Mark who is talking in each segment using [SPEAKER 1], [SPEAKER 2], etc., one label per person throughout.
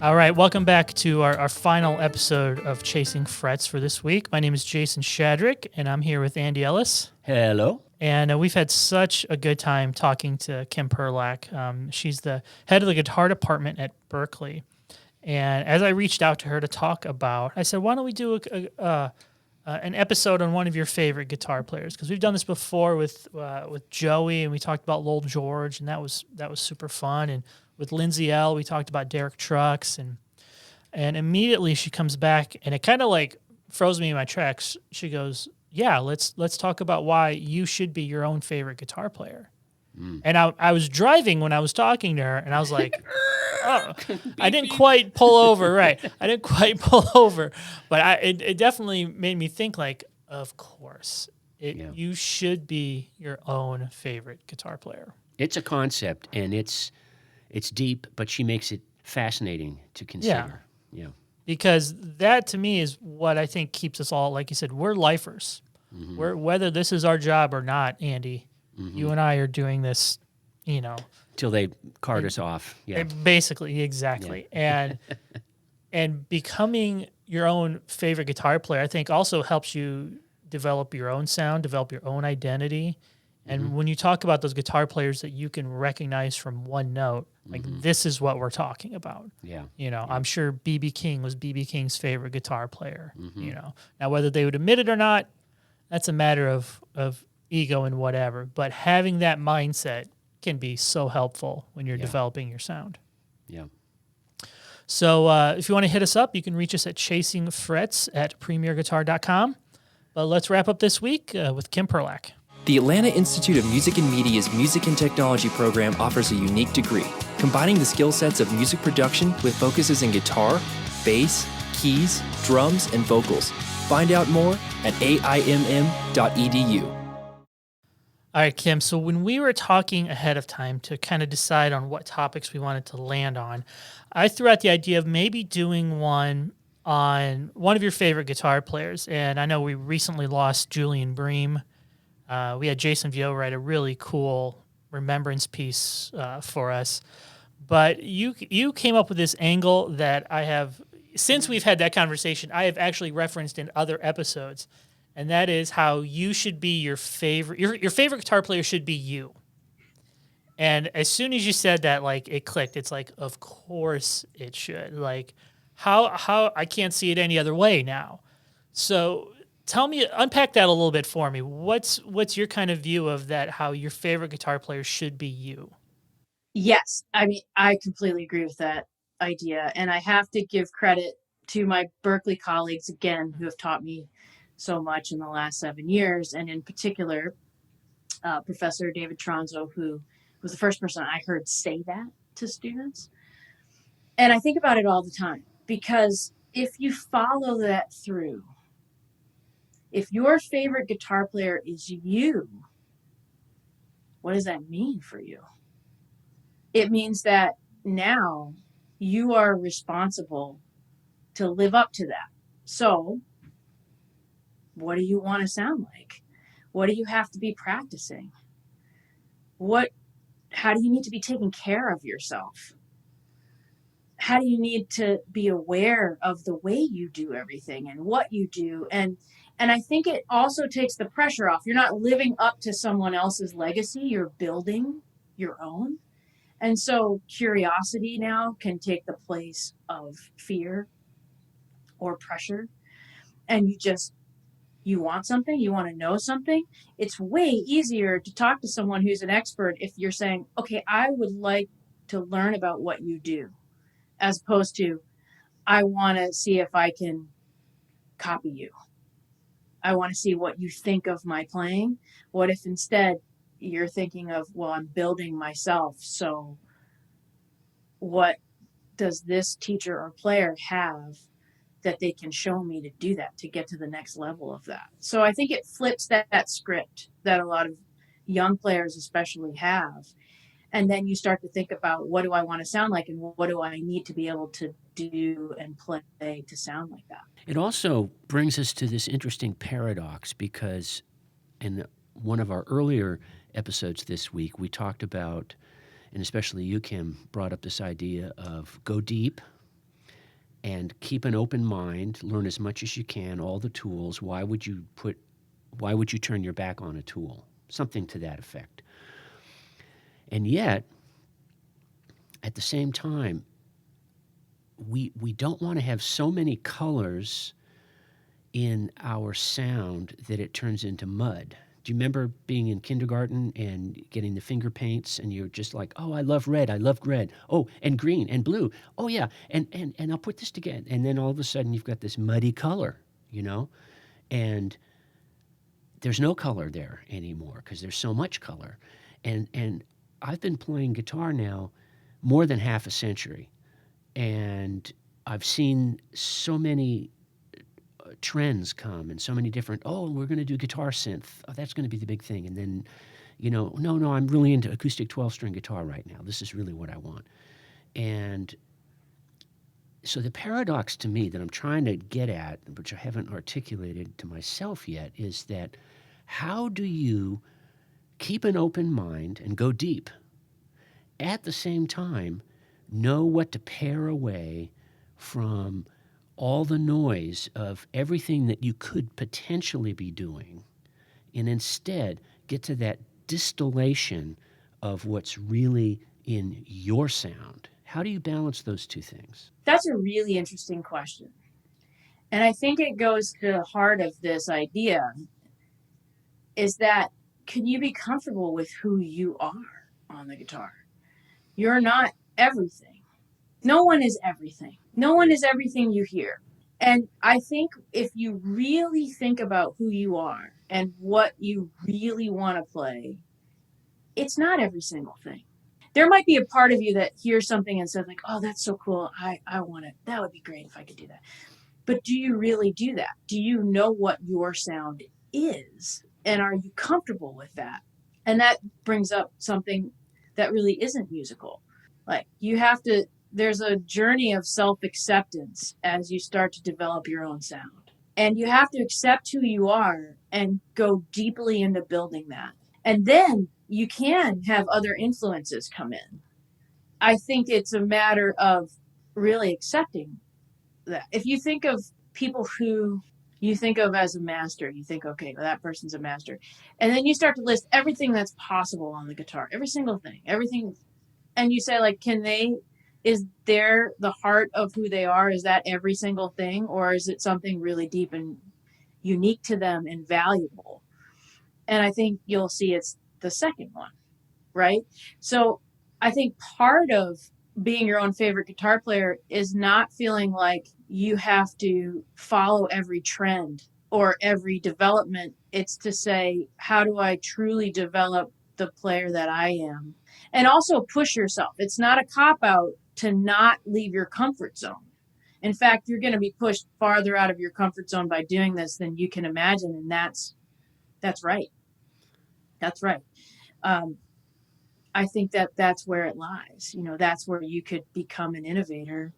[SPEAKER 1] All right, welcome back to our final episode of Chasing Frets for this week. My name is Jason Shadrick, and I'm here with Andy Ellis.
[SPEAKER 2] Hello.
[SPEAKER 1] And we've had such a good time talking to Kim Perlak. She's the head of the guitar department at Berklee. And as I reached out to her to talk about, I said, why don't we do an episode on one of your favorite guitar players? Because we've done this before with Joey, and we talked about Lowell George, and that was super fun. And with Lindsay L, we talked about Derek Trucks, and immediately she comes back, and it kind of like froze me in my tracks. She goes, "Yeah, let's talk about why you should be your own favorite guitar player." And I was driving when I was talking to her, and I was like, "Oh, I didn't quite pull over, right? I didn't quite pull over, but it definitely made me think. Like, of course, you should be your own favorite guitar player."
[SPEAKER 2] It's a concept, and it's deep, but she makes it fascinating to consider. Yeah.
[SPEAKER 1] Because that, to me, is what I think keeps us all, like you said, we're lifers. Mm-hmm. Whether this is our job or not, Andy, you and I are doing this,
[SPEAKER 2] till they cart us off. Yeah.
[SPEAKER 1] Basically, exactly. Yeah. And becoming your own favorite guitar player, I think, also helps you develop your own sound, develop your own identity. And when you talk about those guitar players that you can recognize from one note, like this is what we're talking about.
[SPEAKER 2] Yeah.
[SPEAKER 1] I'm sure B.B. King was B.B. King's favorite guitar player. Now whether they would admit it or not, that's a matter of ego and whatever. But having that mindset can be so helpful when you're developing your sound.
[SPEAKER 2] Yeah.
[SPEAKER 1] So if you want to hit us up, you can reach us at chasingfrets@premierguitar.com. But let's wrap up this week with Kim Perlak.
[SPEAKER 3] The Atlanta Institute of Music and Media's Music and Technology program offers a unique degree, combining the skill sets of music production with focuses in guitar, bass, keys, drums, and vocals. Find out more at aimm.edu.
[SPEAKER 1] All right, Kim, so when we were talking ahead of time to kind of decide on what topics we wanted to land on, I threw out the idea of maybe doing one on one of your favorite guitar players. And I know we recently lost Julian Bream. We had Jason Vio write a really cool remembrance piece for us. But you came up with this angle that I have, since we've had that conversation, I have actually referenced in other episodes. And that is how you should be your favorite guitar player should be you. And as soon as you said that, like, it clicked. It's like, of course it should. Like, how I can't see it any other way now. So tell me, unpack that a little bit for me. What's your kind of view of that, how your favorite guitar player should be you?
[SPEAKER 4] Yes. I mean, I completely agree with that idea. And I have to give credit to my Berklee colleagues, again, who have taught me so much in the last 7 years. And in particular, Professor David Tronzo, who was the first person I heard say that to students. And I think about it all the time, because if you follow that through, if your favorite guitar player is you, what does that mean for you? It means that now you are responsible to live up to that. So what do you want to sound like? What do you have to be practicing? How do you need to be taking care of yourself? How do you need to be aware of the way you do everything and what you do? And I think it also takes the pressure off. You're not living up to someone else's legacy. You're building your own. And so curiosity now can take the place of fear or pressure. And you want something, you want to know something. It's way easier to talk to someone who's an expert if you're saying, okay, I would like to learn about what you do, as opposed to, I want to see if I can copy you. I want to see what you think of my playing. What if instead you're thinking of, well, I'm building myself. So what does this teacher or player have that they can show me to do that, to get to the next level of that? So I think it flips that script that a lot of young players especially have. And then you start to think about, what do I want to sound like, and what do I need to be able to do and play to sound like that?
[SPEAKER 2] It also brings us to this interesting paradox, because in one of our earlier episodes this week, we talked about, and especially you, Kim, brought up this idea of go deep and keep an open mind, learn as much as you can, all the tools. Why would you turn your back on a tool? Something to that effect. And yet, at the same time, we don't want to have so many colors in our sound that it turns into mud. Do you remember being in kindergarten and getting the finger paints and you're just like, oh, I love red. Oh, and green and blue. Oh, yeah. And I'll put this together. And then all of a sudden you've got this muddy color, and there's no color there anymore because there's so much color. And I've been playing guitar now more than half a century. And I've seen so many trends come and so many different, we're going to do guitar synth. Oh, that's going to be the big thing. And then, no, I'm really into acoustic 12-string guitar right now. This is really what I want. And so the paradox to me that I'm trying to get at, which I haven't articulated to myself yet, is that how do you keep an open mind and go deep, at the same time know what to pare away from all the noise of everything that you could potentially be doing, and instead get to that distillation of what's really in your sound? How do you balance those two things?
[SPEAKER 4] That's a really interesting question. And I think it goes to the heart of this idea is that, can you be comfortable with who you are on the guitar? You're not everything. No one is everything. No one is everything you hear. And I think if you really think about who you are and what you really want to play, it's not every single thing. There might be a part of you that hears something and says like, oh, that's so cool. I want it. That would be great if I could do that. But do you really do that? Do you know what your sound is? And are you comfortable with that? And that brings up something that really isn't musical. Like there's a journey of self-acceptance as you start to develop your own sound. And you have to accept who you are and go deeply into building that. And then you can have other influences come in. I think it's a matter of really accepting that. If you think of people who you think of as a master, you think, okay, well, that person's a master. And then you start to list everything that's possible on the guitar, every single thing, everything. And you say, like, is there the heart of who they are? Is that every single thing? Or is it something really deep and unique to them and valuable? And I think you'll see it's the second one, right? So I think part of being your own favorite guitar player is not feeling like you have to follow every trend or every development. It's to say, how do I truly develop the player that I am? And also push yourself. It's not a cop-out to not leave your comfort zone. In fact, you're going to be pushed farther out of your comfort zone by doing this than you can imagine. And that's right. That's right. I think that's where it lies. That's where you could become an innovator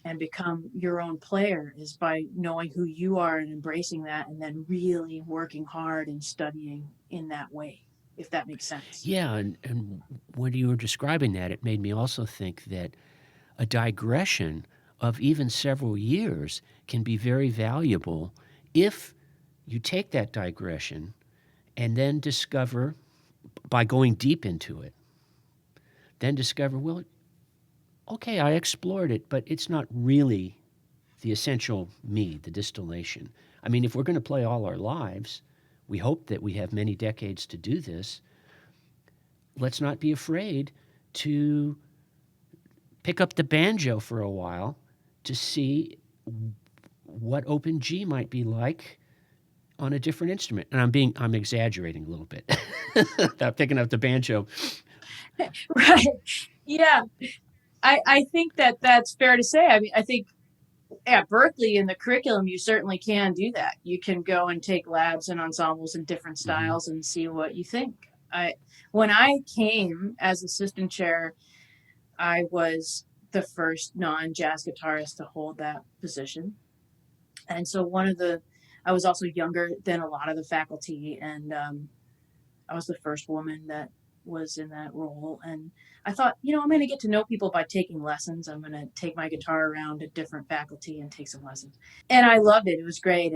[SPEAKER 4] and become your own player, is by knowing who you are and embracing that, and then really working hard and studying in that way, if that makes sense.
[SPEAKER 2] Yeah, and when you were describing that, it made me also think that a digression of even several years can be very valuable if you take that digression and then discover, by going deep into it, then discover, well, okay, I explored it, but it's not really the essential me, the distillation. I mean, if we're going to play all our lives, we hope that we have many decades to do this. Let's not be afraid to pick up the banjo for a while to see what open G might be like on a different instrument. And I'm exaggerating a little bit about picking up the banjo.
[SPEAKER 4] Right. Yeah. I think that's fair to say. I mean, I think at Berklee in the curriculum, you certainly can do that. You can go and take labs and ensembles in different styles and see what you think. When I came as assistant chair, I was the first non-jazz guitarist to hold that position. And so I was also younger than a lot of the faculty, and I was the first woman that was in that role. And I thought, I'm going to get to know people by taking lessons. I'm going to take my guitar around to different faculty and take some lessons. And I loved it. It was great.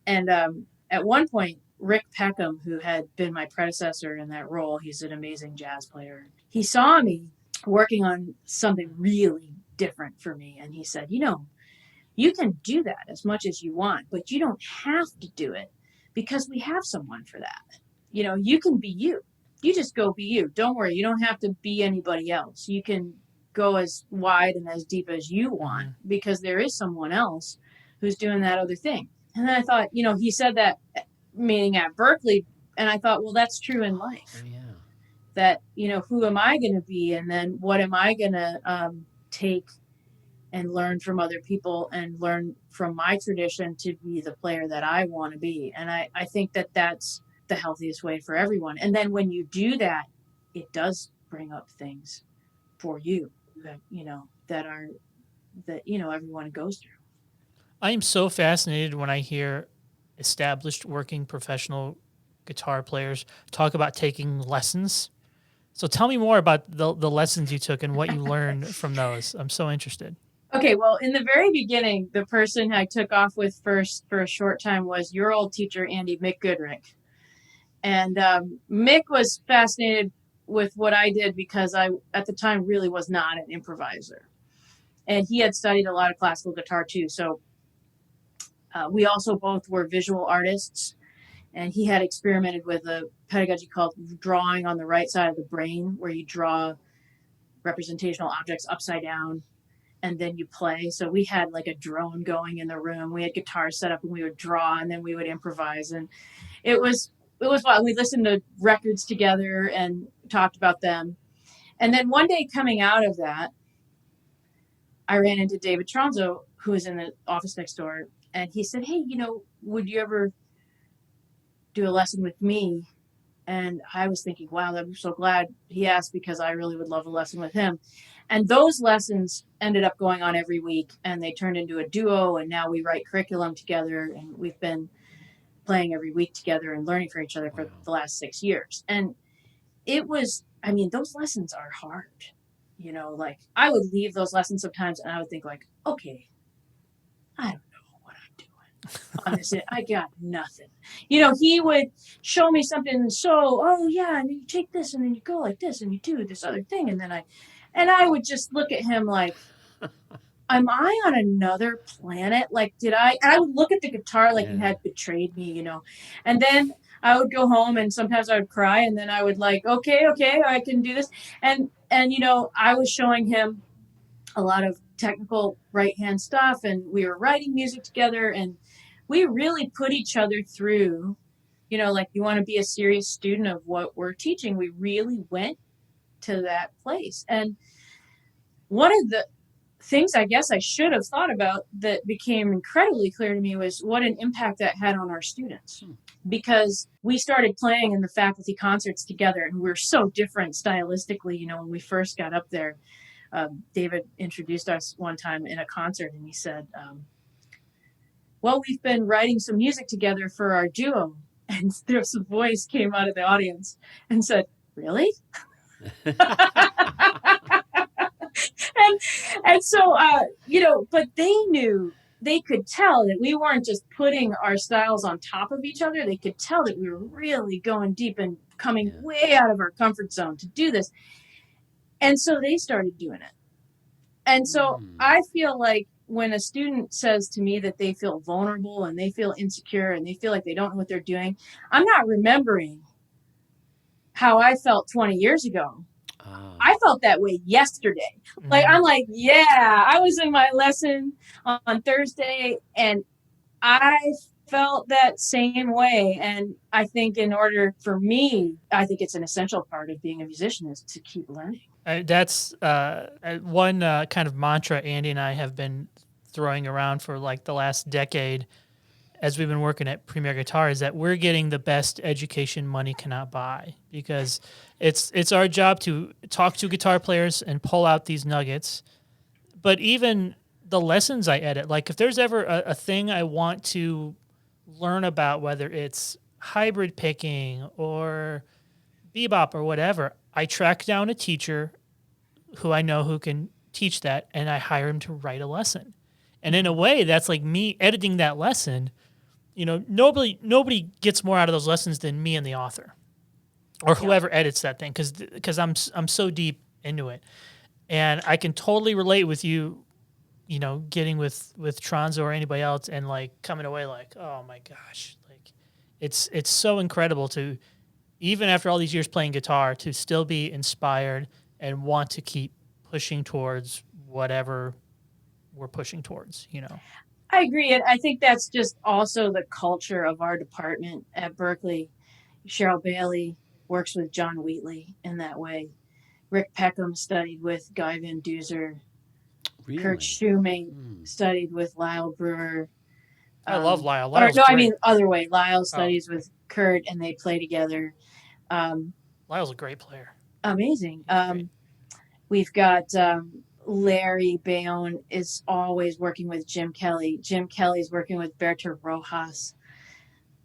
[SPEAKER 4] And at one point, Rick Peckham, who had been my predecessor in that role, he's an amazing jazz player. He saw me working on something really different for me. And he said, you can do that as much as you want, but you don't have to do it because we have someone for that. You can be you. You just go be you. Don't worry. You don't have to be anybody else. You can go as wide and as deep as you want because there is someone else who's doing that other thing. And then I thought, he said that meeting at Berklee, and I thought, well, that's true in life.
[SPEAKER 2] Oh, yeah.
[SPEAKER 4] That, who am I going to be? And then what am I going to take and learn from other people and learn from my tradition to be the player that I want to be. And I think that that's the healthiest way for everyone. And then when you do that, it does bring up things for you that, that everyone goes through.
[SPEAKER 1] I am so fascinated when I hear established working professional guitar players talk about taking lessons. So tell me more about the lessons you took and what you learned from those. I'm so interested.
[SPEAKER 4] Okay, well, in the very beginning, the person I took off with first for a short time was your old teacher, Andy Mick Goodrick. And Mick was fascinated with what I did because I, at the time, really was not an improviser. And he had studied a lot of classical guitar, too. So we also both were visual artists. And he had experimented with a pedagogy called drawing on the right side of the brain, where you draw representational objects upside down and then you play. So we had like a drone going in the room. We had guitars set up and we would draw and then we would improvise. And it was fun. We listened to records together and talked about them. And then one day coming out of that, I ran into David Tronzo, who was in the office next door. And he said, hey, would you ever do a lesson with me? And I was thinking, wow, I'm so glad he asked because I really would love a lesson with him. And those lessons ended up going on every week and they turned into a duo. And now we write curriculum together and we've been playing every week together and learning from each other for the last 6 years. And it was, those lessons are hard. Like I would leave those lessons sometimes and I would think like, okay, I don't know what I'm doing. Honestly, I got nothing. He would show me something and oh yeah, and then you take this and then you go like this and you do this other thing. And then I would just look at him like, am I on another planet? Like, and I would look at the guitar like he had betrayed me, and then I would go home and sometimes I would cry and then I would like, okay, I can do this. And I was showing him a lot of technical right hand stuff and we were writing music together and we really put each other through, like you want to be a serious student of what we're teaching. We really went to that place. And one of the things I guess I should have thought about that became incredibly clear to me was what an impact that had on our students. Because we started playing in the faculty concerts together and we were so different stylistically, when we first got up there. David introduced us one time in a concert and he said, well, we've been writing some music together for our duo. And there's a voice came out of the audience and said, really? and so, but they could tell that we weren't just putting our styles on top of each other. They could tell that we were really going deep and coming way out of our comfort zone to do this. And so they started doing it. And so I feel like when a student says to me that they feel vulnerable and they feel insecure and they feel like they don't know what they're doing, I'm not remembering how I felt 20 years ago. I felt that way yesterday. Like, I'm like, I was in my lesson on Thursday and I felt that same way. And I think in order for me, I think it's an essential part of being a musician is to keep learning.
[SPEAKER 1] That's one kind of mantra Andy and I have been throwing around for like the last decade as we've been working at Premier Guitar is that we're getting the best education money cannot buy because it's our job to talk to guitar players and pull out these nuggets. But even the lessons I edit, like if there's ever a thing I want to learn about, whether it's hybrid picking or bebop or whatever, I track down a teacher who I know who can teach that, and I hire him to write a lesson. And in a way, that's like me editing that lesson. You know, nobody gets more out of those lessons than me and the author, or whoever edits that thing, because I'm so deep into it, and I can totally relate with you. You know, getting with Tronzo or anybody else, and like coming away like, oh my gosh, like it's so incredible to, even after all these years playing guitar, to still be inspired and want to keep pushing towards whatever we're pushing towards, you know.
[SPEAKER 4] I agree. And I think that's just also the culture of our department at Berklee. Cheryl Bailey works with John Wheatley in that way. Rick Peckham studied with Guy Van Duzer.
[SPEAKER 2] Really?
[SPEAKER 4] Kurt Shoemate studied with Lyle Brewer.
[SPEAKER 1] I love Lyle.
[SPEAKER 4] Or,
[SPEAKER 1] Lyle's
[SPEAKER 4] no,
[SPEAKER 1] great.
[SPEAKER 4] I mean other way. Lyle studies with Kurt, and they play together.
[SPEAKER 1] Lyle's a great player.
[SPEAKER 4] Amazing. We've got Larry Bayonne is always working with Jim Kelly. Jim Kelly's working with Berta Rojas.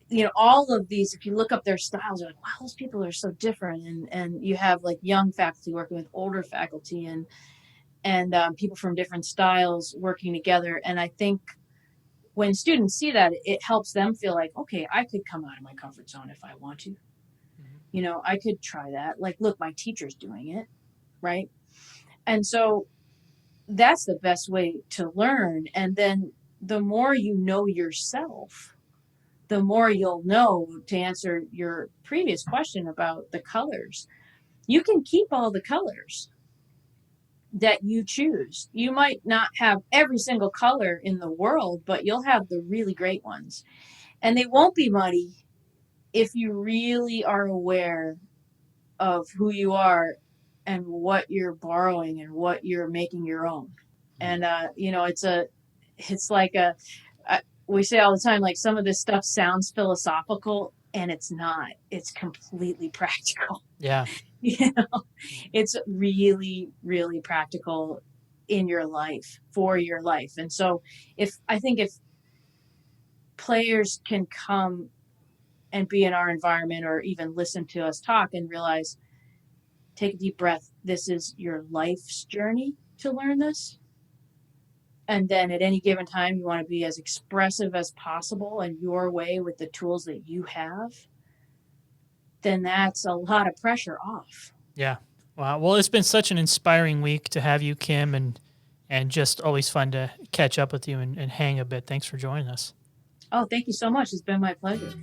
[SPEAKER 4] You know, all of these, if you look up their styles, you're like, wow, those people are so different. And you have like young faculty working with older faculty, and people from different styles working together. And I think when students see that, it helps them feel like, okay, I could come out of my comfort zone if I want to. You know, I could try that. Like, look, my teacher's doing it, right? And so that's the best way to learn. And then the more you know yourself, the more you'll know, to answer your previous question about the colors. You can keep all the colors that you choose. You might not have every single color in the world, but you'll have the really great ones. And they won't be muddy if you really are aware of who you are and what you're borrowing and what you're making your own. And, you know, it's like we say all the time, like, some of this stuff sounds philosophical, and it's not. It's completely practical.
[SPEAKER 1] Yeah.
[SPEAKER 4] You know, it's really, really practical in your life, for your life. And so I think if players can come and be in our environment, or even listen to us talk and realize, take a deep breath, this is your life's journey to learn this. And then at any given time, you want to be as expressive as possible in your way with the tools that you have, then that's a lot of pressure off.
[SPEAKER 1] Yeah. Wow. Well, it's been such an inspiring week to have you, Kim, and just always fun to catch up with you and hang a bit. Thanks for joining us.
[SPEAKER 4] Oh, thank you so much. It's been my pleasure.